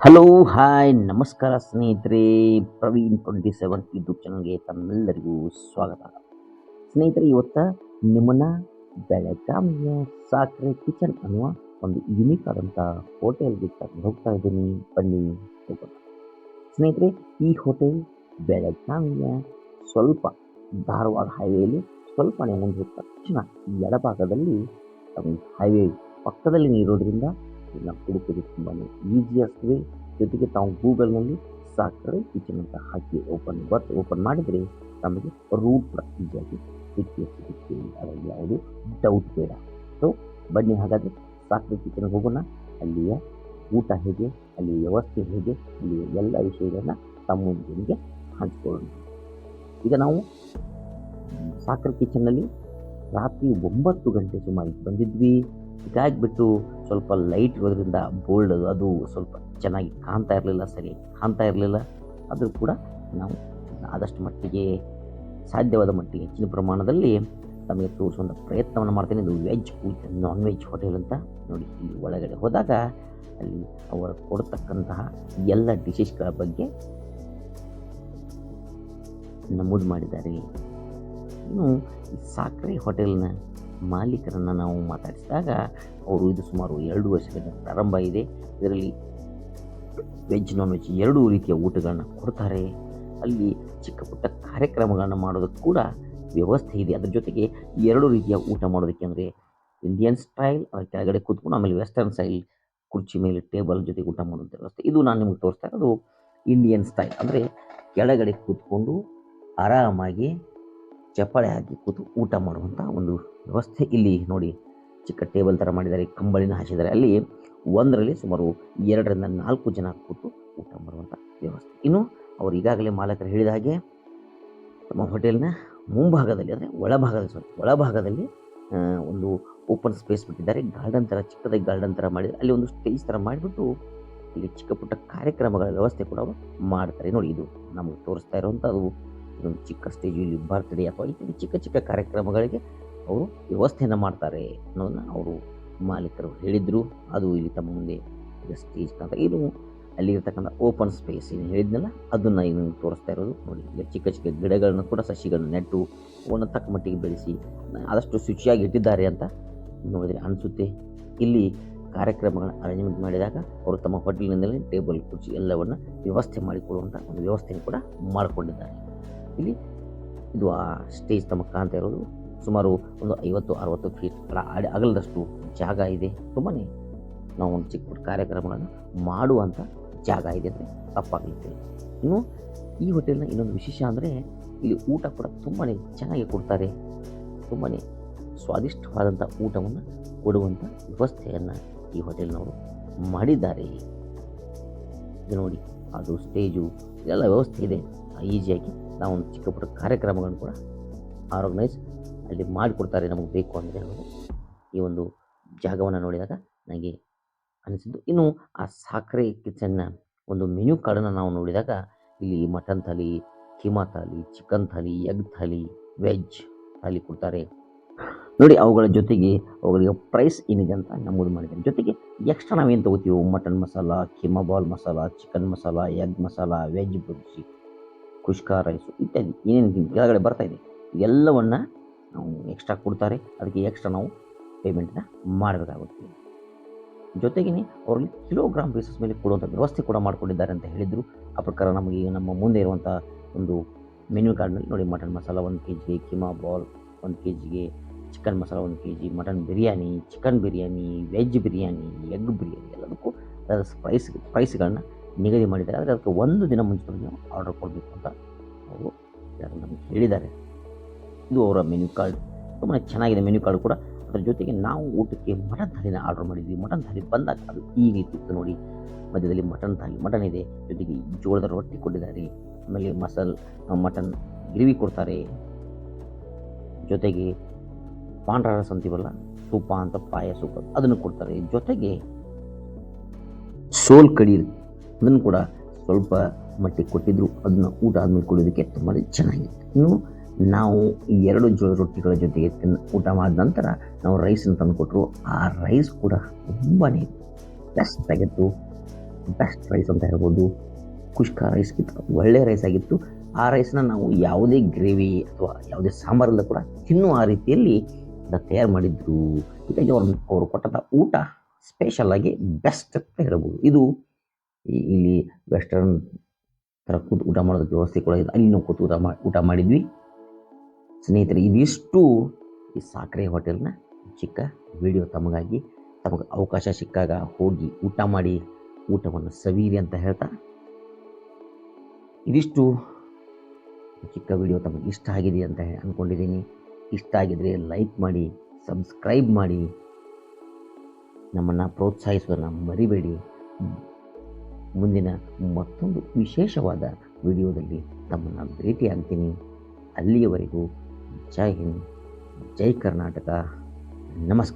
Hello hi ನಮಸ್ಕಾರ ಸ್ನೇಹಿತರೆ. Praveen 27 YouTube ಚಾನಲ್ಗೆ ತಮ್ಮೆಲ್ಲರಿಗೂ ಸ್ವಾಗತ. ಸ್ನೇಹಿತರೆ, ಇವತ್ತು ನಿಮ್ಮನ್ನ ಬೆಳಗಾವಿಯ ಸಾಕ್ರೆ ಕಿಚನ್ ಅನ್ನುವ ಒಂದು ಯುನಿಕ್ ಆದಂಥ ಹೋಟೆಲ್ಗೆ ಕರ್ಕೊಂಡು ಹೋಗ್ತಾ ಇದ್ದೀನಿ. ಬನ್ನಿ ಹೋಗೋಣ. ಸ್ನೇಹಿತರೆ, ಈ ಹೋಟೆಲ್ ಬೆಳಗಾವಿಯ ಸ್ವಲ್ಪ ಧಾರವಾಡ ಹೈವೇಲಿ ಸ್ವಲ್ಪನೇ ಮುಂದೆ ಹೋದ ತಕ್ಷಣ ಎಡಭಾಗದಲ್ಲಿ ಹೈವೇ ಪಕ್ಕದಲ್ಲಿ ಇರೋದ್ರಿಂದ ಇದನ್ನ ಹುಡುಕೋದು ತುಂಬಾ ಈಸಿ ಆಗ್ತದೆ. ಜೊತೆಗೆ ತಾವು ಗೂಗಲ್ನಲ್ಲಿ ಸಾಕ್ರೆ ಕಿಚನ್ ಅಂತ ಹಾಕಿ ಓಪನ್ ಮಾಡಿದರೆ ನಮಗೆ ರೂಟ್ ಕೂಡ ಈಸಿಯಾಗಿ ಸಿಗುತ್ತೆ. ಅದರಲ್ಲಿ ಯಾವುದು ಡೌಟ್ ಬೇಡ. ಸೊ ಬನ್ನಿ, ಹಾಗಾದರೆ ಸಾಕ್ರೆ ಕಿಚನ್ಗೆ ಹೋಗೋಣ. ಅಲ್ಲಿಯ ಊಟ ಹೇಗೆ, ಅಲ್ಲಿ ವ್ಯವಸ್ಥೆ ಹೇಗೆ, ಅಲ್ಲಿ ಎಲ್ಲ ವಿಷಯಗಳನ್ನ ತಮ್ಮೊಂದಿಗೆ ಹಂಚ್ಕೊಳ್ಳೋಣ. ಈಗ ನಾವು ಸಾಕ್ರೆ ಕಿಚನ್ನಲ್ಲಿ ರಾತ್ರಿ 9 ಗಂಟೆ ಸುಮಾರು ಬಂದಿದ್ವಿ. ಹೀಗಾಗಿಬಿಟ್ಟು ಸ್ವಲ್ಪ ಲೈಟ್ ಇರೋದ್ರಿಂದ ಬೋಲ್ಡ್ ಅದು ಸ್ವಲ್ಪ ಚೆನ್ನಾಗಿ ಸರಿ ಕಾಣ್ತಾ ಇರಲಿಲ್ಲ. ಆದರೂ ಕೂಡ ನಾವು ಆದಷ್ಟು ಮಟ್ಟಿಗೆ ಸಾಧ್ಯವಾದ ಮಟ್ಟಿಗೆ ಹೆಚ್ಚಿನ ಪ್ರಮಾಣದಲ್ಲಿ ತಮಗೆ ತೋರಿಸುವಂಥ ಪ್ರಯತ್ನವನ್ನು ಮಾಡ್ತೀನಿ. ಇದು veg with non veg hotel ಅಂತ ನೋಡಿ. ಇಲ್ಲಿ ಒಳಗಡೆ ಹೋದಾಗ ಅಲ್ಲಿ ಅವರು ಕೊಡ್ತಕ್ಕಂತಹ ಎಲ್ಲ ಡಿಶಸ್ಗಳ ಬಗ್ಗೆ ನಮೂದು ಮಾಡಿದ್ದಾರೆ. ಇನ್ನು ಈ ಸಾಕ್ರೆ ಹೋಟೆಲ್ನ ಮಾಲೀಕರನ್ನು ನಾವು ಮಾತಾಡಿಸಿದಾಗ ಅವರು ಇದು ಸುಮಾರು 2 ವರ್ಷದಿಂದ ಪ್ರಾರಂಭ ಇದೆ. ಇದರಲ್ಲಿ ವೆಜ್ ನಾನ್ ವೆಜ್ ಎರಡೂ ರೀತಿಯ ಊಟಗಳನ್ನ ಕೊಡ್ತಾರೆ. ಅಲ್ಲಿ ಚಿಕ್ಕ ಪುಟ್ಟ ಕಾರ್ಯಕ್ರಮಗಳನ್ನು ಮಾಡೋದಕ್ಕೆ ಕೂಡ ವ್ಯವಸ್ಥೆ ಇದೆ. ಅದ್ರ ಜೊತೆಗೆ 2 ರೀತಿಯ ಊಟ ಮಾಡೋದಕ್ಕೆ, ಅಂದರೆ ಇಂಡಿಯನ್ ಸ್ಟೈಲ್ ಅದರ ಕೆಳಗಡೆ ಕೂತ್ಕೊಂಡು, ಆಮೇಲೆ ವೆಸ್ಟರ್ನ್ ಸ್ಟೈಲ್ ಕುರ್ಚಿ ಮೇಲೆ ಟೇಬಲ್ ಜೊತೆಗೆ ಊಟ ಮಾಡುವಂಥ ವ್ಯವಸ್ಥೆ. ಇದು ನಾನು ನಿಮಗೆ ತೋರಿಸ್ತಾ ಇರೋದು ಇಂಡಿಯನ್ ಸ್ಟೈಲ್, ಅಂದರೆ ಕೆಳಗಡೆ ಕೂತ್ಕೊಂಡು ಆರಾಮಾಗಿ ಚಪ್ಪಾಳೆ ಹಾಕಿ ಕೂತು ಊಟ ಮಾಡುವಂಥ ಒಂದು ವ್ಯವಸ್ಥೆ. ಇಲ್ಲಿ ನೋಡಿ, ಚಿಕ್ಕ ಟೇಬಲ್ ಥರ ಮಾಡಿದ್ದಾರೆ, ಕಂಬಳಿನ ಹಾಸಿದ್ದಾರೆ. ಅಲ್ಲಿ ಒಂದರಲ್ಲಿ ಸುಮಾರು 2ರಿಂದ 4 ಜನ ಕೂತು ಊಟ ಮಾಡುವಂಥ ವ್ಯವಸ್ಥೆ. ಇನ್ನು ಅವರು ಈಗಾಗಲೇ ಮಾಲಕರು ಹೇಳಿದ ಹಾಗೆ ತಮ್ಮ ಹೋಟೆಲ್ನ ಮುಂಭಾಗದಲ್ಲಿ, ಅಂದರೆ ಒಳಭಾಗದಲ್ಲಿ ಒಂದು ಓಪನ್ ಸ್ಪೇಸ್ ಬಿಟ್ಟಿದ್ದಾರೆ. ಗಾರ್ಡನ್ ಥರ, ಚಿಕ್ಕದಾಗಿ ಗಾರ್ಡನ್ ಥರ ಮಾಡಿದ್ದಾರೆ. ಅಲ್ಲಿ ಒಂದು ಸ್ಟೇಜ್ ಥರ ಮಾಡಿಬಿಟ್ಟು ಇಲ್ಲಿ ಚಿಕ್ಕ ಪುಟ್ಟ ಕಾರ್ಯಕ್ರಮಗಳ ವ್ಯವಸ್ಥೆ ಕೂಡ ಅವರು ಮಾಡ್ತಾರೆ. ನೋಡಿ, ಇದು ನಮಗೆ ತೋರಿಸ್ತಾ ಇರುವಂಥದ್ದು ಇದೊಂದು ಚಿಕ್ಕ ಸ್ಟೇಜ್. ಇಲ್ಲಿ ಬರ್ತ್ಡೇ ಅಥವಾ ಈ ಚಿಕ್ಕ ಚಿಕ್ಕ ಕಾರ್ಯಕ್ರಮಗಳಿಗೆ ಅವರು ವ್ಯವಸ್ಥೆಯನ್ನು ಮಾಡ್ತಾರೆ ಅನ್ನೋದನ್ನ ಅವರು ಮಾಲೀಕರು ಹೇಳಿದರು. ಅದು ಇಲ್ಲಿ ತಮ್ಮ ಮುಂದೆ ಈಗ ಸ್ಟೇಜ್ ಕಾಣ್ತಾ. ಇದು ಅಲ್ಲಿರ್ತಕ್ಕಂಥ ಓಪನ್ ಸ್ಪೇಸ್ ಏನು ಹೇಳಿದ್ನಲ್ಲ, ಅದನ್ನು ಇನ್ನು ತೋರಿಸ್ತಾ ಇರೋದು. ನೋಡಿ, ಈಗ ಚಿಕ್ಕ ಚಿಕ್ಕ ಗಿಡಗಳನ್ನು ಕೂಡ, ಸಸಿಗಳನ್ನು ನೆಟ್ಟು ಅವನ್ನು ತಕ್ಕ ಮಟ್ಟಿಗೆ ಬೆಳೆಸಿ ಆದಷ್ಟು ಶುಚಿಯಾಗಿ ಇಟ್ಟಿದ್ದಾರೆ ಅಂತ ನೋಡಿದರೆ ಅನಿಸುತ್ತೆ. ಇಲ್ಲಿ ಕಾರ್ಯಕ್ರಮಗಳನ್ನ ಅರೇಂಜ್ಮೆಂಟ್ ಮಾಡಿದಾಗ ಅವರು ತಮ್ಮ ಹೋಟೆಲ್ನಿಂದಲೇ ಟೇಬಲ್ ಕುರ್ಚಿ ಎಲ್ಲವನ್ನು ವ್ಯವಸ್ಥೆ ಮಾಡಿಕೊಡುವಂಥ ಒಂದು ವ್ಯವಸ್ಥೆಯನ್ನು ಕೂಡ ಮಾಡಿಕೊಂಡಿದ್ದಾರೆ. ಇಲ್ಲಿ ಇದು ಆ ಸ್ಟೇಜ್ ತಮಗೆ ಕಾಣ್ತಾ ಇರೋದು. ಸುಮಾರು ಒಂದು 50-60 ಫೀಟ್ ಅಗಲದಷ್ಟು ಜಾಗ ಇದೆ. ತುಂಬಾ ನಾವು ಒಂದು ಚಿಕ್ಕ ಪುಟ್ಟ ಕಾರ್ಯಕ್ರಮಗಳನ್ನು ಮಾಡುವಂಥ ಜಾಗ ಇದೆ ಅಂದರೆ ತಪ್ಪಾಗಲಿದೆ. ಇನ್ನು ಈ ಹೋಟೆಲ್ನ ಇನ್ನೊಂದು ವಿಶೇಷ ಅಂದರೆ ಇಲ್ಲಿ ಊಟ ಕೂಡ ತುಂಬಾ ಚೆನ್ನಾಗಿ ಕೊಡ್ತಾರೆ. ತುಂಬಾ ಸ್ವಾದಿಷ್ಟವಾದಂಥ ಊಟವನ್ನು ಕೊಡುವಂಥ ವ್ಯವಸ್ಥೆಯನ್ನು ಈ ಹೋಟೆಲ್ನವರು ಮಾಡಿದ್ದಾರೆ. ಇದು ನೋಡಿ, ಅದು ಸ್ಟೇಜು ಎಲ್ಲ ವ್ಯವಸ್ಥೆ ಇದೆ. ಈಸಿಯಾಗಿ ನಾವು ಒಂದು ಚಿಕ್ಕ ಪುಟ್ಟ ಕಾರ್ಯಕ್ರಮಗಳನ್ನು ಕೂಡ ಆರ್ಗನೈಸ್ ಅಲ್ಲಿ ಮಾಡಿಕೊಡ್ತಾರೆ ನಮಗೆ ಬೇಕು ಅಂದರೆ ಅನ್ನೋದು ಈ ಒಂದು ಜಾಗವನ್ನು ನೋಡಿದಾಗ ನನಗೆ ಅನಿಸಿದ್ದು. ಇನ್ನು ಆ ಸಾಕ್ರೆ ಕಿಚನ್ನ ಒಂದು ಮೆನ್ಯೂ ಕಾರ್ಡನ್ನು ನಾವು ನೋಡಿದಾಗ ಇಲ್ಲಿ mutton thali, keema thali, chicken thali, egg thali, veg thali ಕೊಡ್ತಾರೆ. ನೋಡಿ, ಅವುಗಳ ಜೊತೆಗೆ ಅವುಗಳಿಗೆ ಪ್ರೈಸ್ ಏನಿದೆ ಅಂತ ನಮೂದು ಮಾಡಿದ್ದಾರೆ. ಜೊತೆಗೆ ಎಕ್ಸ್ಟ್ರಾ ನಾವೇನು ತೊಗೋತೀವೋ, mutton masala, keema ball masala, chicken masala, egg masala, veg burji, kushka rice ಇತ್ಯಾದಿ ಏನೇನು ಕೆಳಗಡೆ ಬರ್ತಾ ಇದೆ ಎಲ್ಲವನ್ನು ನಾವು ಎಕ್ಸ್ಟ್ರಾ ಕೊಡ್ತಾರೆ. ಅದಕ್ಕೆ ಎಕ್ಸ್ಟ್ರಾ ನಾವು ಪೇಮೆಂಟನ್ನ ಮಾಡಬೇಕಾಗುತ್ತೆ. ಜೊತೆಗೇ ಅವರಲ್ಲಿ ಕಿಲೋಗ್ರಾಮ್ ಬೇಸಿಸ್ ಮೇಲೆ ಕೊಡುವಂಥ ವ್ಯವಸ್ಥೆ ಕೂಡ ಮಾಡಿಕೊಂಡಿದ್ದಾರೆ ಅಂತ ಹೇಳಿದರು. ಆ ಪ್ರಕಾರ ನಮಗೆ ನಮ್ಮ ಮುಂದೆ ಇರುವಂಥ ಒಂದು ಮೆನ್ಯೂ ಕಾರ್ಡ್ನಲ್ಲಿ ನೋಡಿ, mutton masala 1 kg, keema ball 1 kg, chicken masala 1 kg, mutton biryani, chicken biryani, veg biryani, egg biryani ಎಲ್ಲದಕ್ಕೂ ಅದರ ಪ್ರೈಸ್ಗಳನ್ನ ನಿಗದಿ ಮಾಡಿದ್ದಾರೆ. ಆದರೆ ಅದಕ್ಕೆ 1 ದಿನ ಮುಂಚೆ ನಾವು ಆರ್ಡರ್ ಕೊಡಬೇಕು ಅಂತ ಅವರು ನಮಗೆ ಹೇಳಿದ್ದಾರೆ. ಇದು ಅವರ ಮೆನ್ಯೂ ಕಾರ್ಡ್. ತುಂಬಾ ಚೆನ್ನಾಗಿದೆ ಮೆನ್ಯೂ ಕಾರ್ಡ್ ಕೂಡ. ಅದರ ಜೊತೆಗೆ ನಾವು ಊಟಕ್ಕೆ ಮಟನ್ ಥಾಲಿನ ಆರ್ಡರ್ ಮಾಡಿದ್ವಿ. ಮಟನ್ ಥಾಲಿ ಬಂದಾಗ ಅದು ಈ ರೀತಿ ಇತ್ತು ನೋಡಿ. ಮಧ್ಯದಲ್ಲಿ ಮಟನ್ ಇದೆ, ಜೊತೆಗೆ ಜೋಳದ ರೊಟ್ಟಿ ಕೊಟ್ಟಿದ್ದಾರೆ, ಆಮೇಲೆ ಮಟನ್ ಗ್ರೇವಿ ಕೊಡ್ತಾರೆ, ಜೊತೆಗೆ ಪಾಂಡ್ರ ರಸ ಅಂತೀವಲ್ಲ, ಸೂಪ ಅಂತ, ಪಾಯ ಸೂಪ ಅದನ್ನು ಕೊಡ್ತಾರೆ. ಜೊತೆಗೆ ಸೋಲ್ ಕಡಿ ಅದನ್ನು ಕೂಡ ಸ್ವಲ್ಪ ಮಟ್ಟಿಗೆ ಕೊಟ್ಟಿದ್ದರು. ಅದನ್ನು ಊಟ ಆದಮೇಲೆ ಕುಡಿಯೋದಕ್ಕೆ ತುಂಬ ಚೆನ್ನಾಗಿತ್ತು. ಇನ್ನು ನಾವು 2 ಜೋಳ ರೊಟ್ಟಿಗಳ ಜೊತೆಗೆ ಊಟ ಮಾಡಿದ ನಂತರ ನಾವು ರೈಸನ್ನು ತಂದು ಕೊಟ್ಟರು. ಆ ರೈಸ್ ಕೂಡ ತುಂಬಾ ಬೆಸ್ಟ್ ಆಗಿತ್ತು. ಬೆಸ್ಟ್ ರೈಸ್ ಅಂತ ಹೇಳ್ಬೋದು. ಕುಷ್ಕ ರೈಸ್ಗಿಂತ ಒಳ್ಳೆಯ ರೈಸ್ ಆಗಿತ್ತು. ಆ ರೈಸ್ನ ನಾವು ಯಾವುದೇ ಗ್ರೇವಿ ಅಥವಾ ಯಾವುದೇ ಸಾಂಬಾರಲ್ಲೂ ಕೂಡ ತಿನ್ನುವ ಆ ರೀತಿಯಲ್ಲಿ ಅದನ್ನು ತಯಾರು ಮಾಡಿದ್ರು. ಹೀಗಾಗಿ ಅವರು ಕೊಟ್ಟಂಥ ಊಟ ಸ್ಪೆಷಲ್ ಆಗಿ ಬೆಸ್ಟ್ ಅಂತ ಹೇಳ್ಬೋದು. ಇದು ಇಲ್ಲಿ ವೆಸ್ಟರ್ನ್ ಥರ ಕೂತು ಊಟ ಮಾಡೋದಕ್ಕೆ ವ್ಯವಸ್ಥೆ ಕೂಡ ಇದೆ. ಅಲ್ಲಿ ನಾವು ಕೂತು ಊಟ ಮಾಡಿದ್ವಿ. ಸ್ನೇಹಿತರೆ, ಇದಿಷ್ಟು ಈ ಸಾಕ್ರೆ ಹೋಟೆಲ್ನ ಚಿಕ್ಕ ವಿಡಿಯೋ ತಮಗೆ ಅವಕಾಶ ಸಿಕ್ಕಾಗ ಹೋಗಿ ಊಟ ಮಾಡಿ ಊಟವನ್ನು ಸವಿಯಿರಿ ಅಂತ ಹೇಳ್ತಾ, ಇದಿಷ್ಟು ಚಿಕ್ಕ ವಿಡಿಯೋ ತಮಗೆ ಇಷ್ಟ ಆಗಿದೆ ಅಂತ ಅಂದ್ಕೊಂಡಿದ್ದೀನಿ. ಇಷ್ಟ ಆಗಿದರೆ ಲೈಕ್ ಮಾಡಿ, ಸಬ್ಸ್ಕ್ರೈಬ್ ಮಾಡಿ, ನಮ್ಮನ್ನು ಪ್ರೋತ್ಸಾಹಿಸೋದನ್ನು ಮರಿಬೇಡಿ. ಮುಂದಿನ ಮತ್ತೊಂದು ವಿಶೇಷವಾದ ವಿಡಿಯೋದಲ್ಲಿ ತಮ್ಮನ್ನು ಭೇಟಿಯಾಗ್ತೀನಿ. ಅಲ್ಲಿಯವರೆಗೂ ಜೈ ಹಿಂದ್, ಜೈ ಕರ್ನಾಟಕ, ನಮಸ್ಕಾರ.